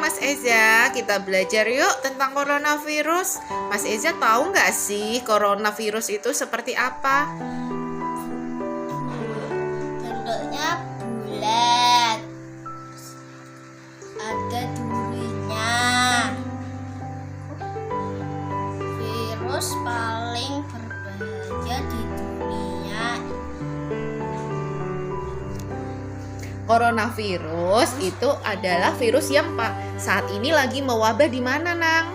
Mas Eza, kita belajar yuk tentang coronavirus. Mas Eza tahu nggak sih coronavirus itu seperti apa? Bentuknya bulat, ada durinya. Virus paling berbahaya di dunia. Coronavirus itu adalah virus yang saat ini lagi mewabah di mana, Nang?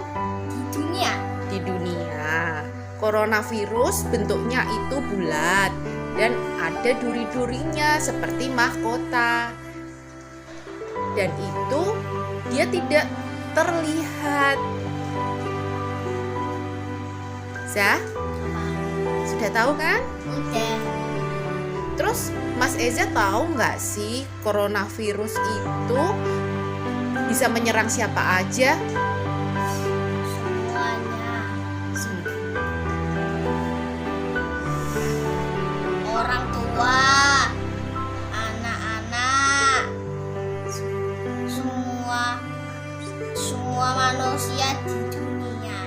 Di dunia. Di dunia. Coronavirus bentuknya itu bulat dan ada duri-durinya seperti mahkota. Dan itu dia tidak terlihat. Zah, sudah tahu kan? Udah. Terus Mas Eza tahu nggak sih coronavirus itu bisa menyerang siapa aja? Semuanya. Orang tua, anak-anak, semua manusia di dunia.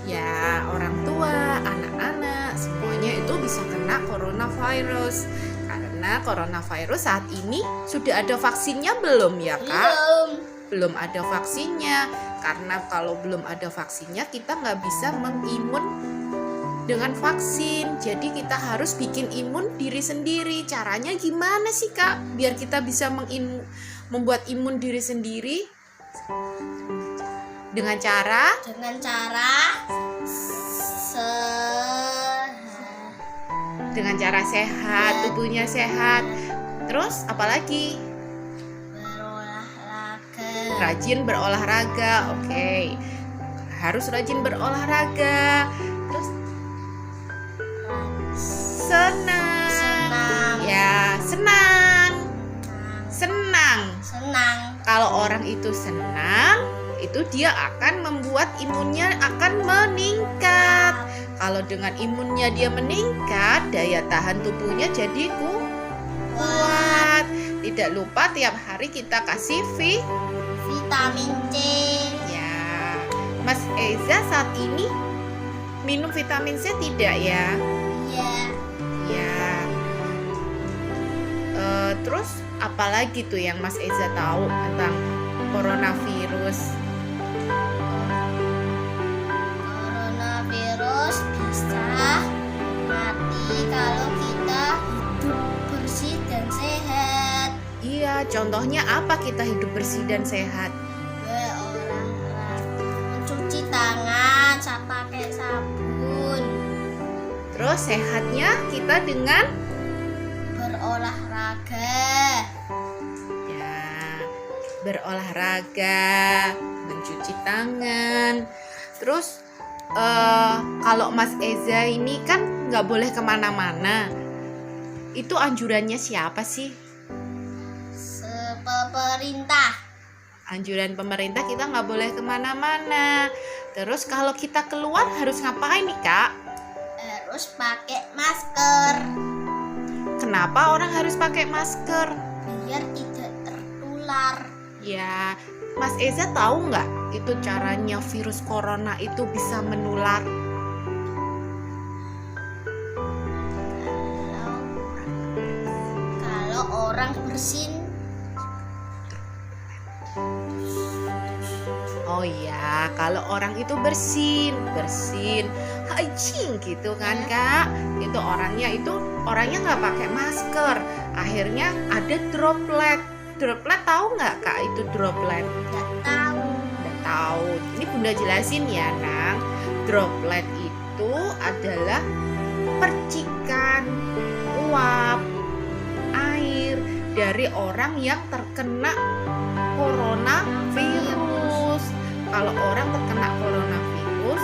Ya, orang tua, anak-anak, semuanya itu bisa kena coronavirus. Karena coronavirus saat ini sudah ada vaksinnya belum ya, Kak? Belum ada vaksinnya. Karena kalau belum ada vaksinnya, kita nggak bisa mengimun dengan vaksin. Jadi kita harus bikin imun diri sendiri. Caranya gimana sih, Kak? Biar kita bisa membuat imun diri sendiri dengan cara sehat, tubuhnya sehat. Terus apalagi? Berolahraga. Rajin berolahraga. Oke. Harus rajin berolahraga. Terus senang. Ya, senang. Kalau orang itu senang, itu dia akan membuat imunnya akan meningkat. Kalau dengan imunnya dia meningkat, daya tahan tubuhnya jadi kuat. Tidak lupa tiap hari kita kasih Vitamin C. Ya, Mas Eza saat ini minum vitamin C tidak ya? Iya. Ya. Terus apalagi tuh yang Mas Eza tahu tentang coronavirus? Coronavirus bisa mati kalau kita hidup bersih dan sehat. Iya, contohnya apa kita hidup bersih dan sehat? Berolahraga, mencuci tangan, pakai sabun. Terus sehatnya kita dengan Berolahraga. ya, berolahraga, mencuci tangan. Terus kalau Mas Eza ini kan nggak boleh kemana-mana. Itu anjurannya siapa sih? Pemerintah. Anjuran pemerintah kita nggak boleh kemana-mana. Terus kalau kita keluar harus ngapain nih, Kak? Harus pakai masker Kenapa orang harus pakai masker? biar tidak tertular. Ya, Mas Eza tahu nggak itu caranya virus corona itu bisa menular? Kalau orang bersin. Oh iya, kalau orang itu bersin, hygiene gitu kan, Kak? Itu orangnya nggak pakai masker. Akhirnya ada droplet. Droplet tahu nggak, Kak? Itu droplet. Nggak tahu. Nggak tahu. Ini Bunda jelasin ya, Nang. Droplet itu adalah percikan uap air dari orang yang terkena coronavirus. Kalau orang terkena coronavirus,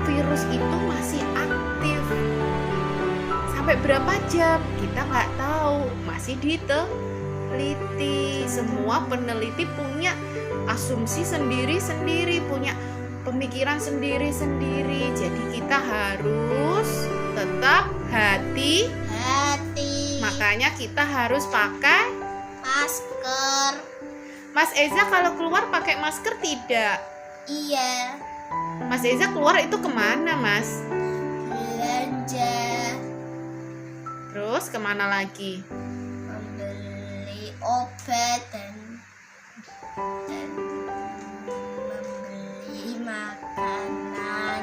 virus itu masih aktif. Sampai berapa jam? Kita nggak tahu. Masih diteliti. Semua peneliti punya asumsi sendiri-sendiri, punya pemikiran sendiri-sendiri. Jadi kita harus tetap hati-hati. Makanya kita harus pakai masker. Mas Eza kalau keluar pakai masker tidak? Iya. Mas Eza keluar itu kemana, Mas? Belanja. Terus kemana lagi? Membeli obat dan membeli makanan.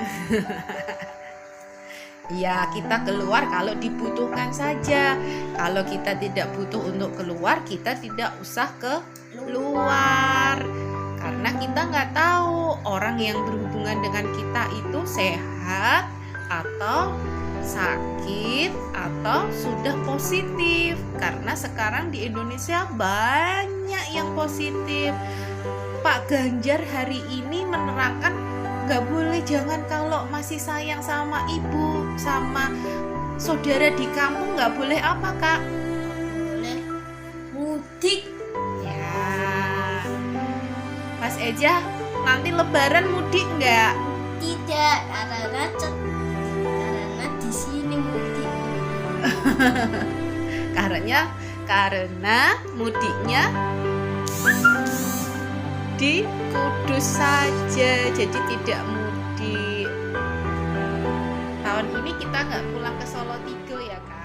Ya, kita keluar kalau dibutuhkan saja. Kalau kita tidak butuh untuk keluar, kita tidak usah keluar. Karena kita nggak tahu orang yang berhubungan dengan kita itu sehat atau sakit atau sudah positif. Karena sekarang di Indonesia banyak yang positif. Pak Ganjar hari ini menerangkan nggak boleh, jangan kalau masih sayang sama ibu, sama saudara di kampung nggak boleh apa, Kak? Boleh mudik. Ya, Mas Eja, nanti Lebaran mudik nggak? Tidak, karena di sini mudik. Karena mudiknya di Kudus saja, jadi tidak mudik. Tahun ini kita nggak pulang ke Solo Tigo ya, Kak?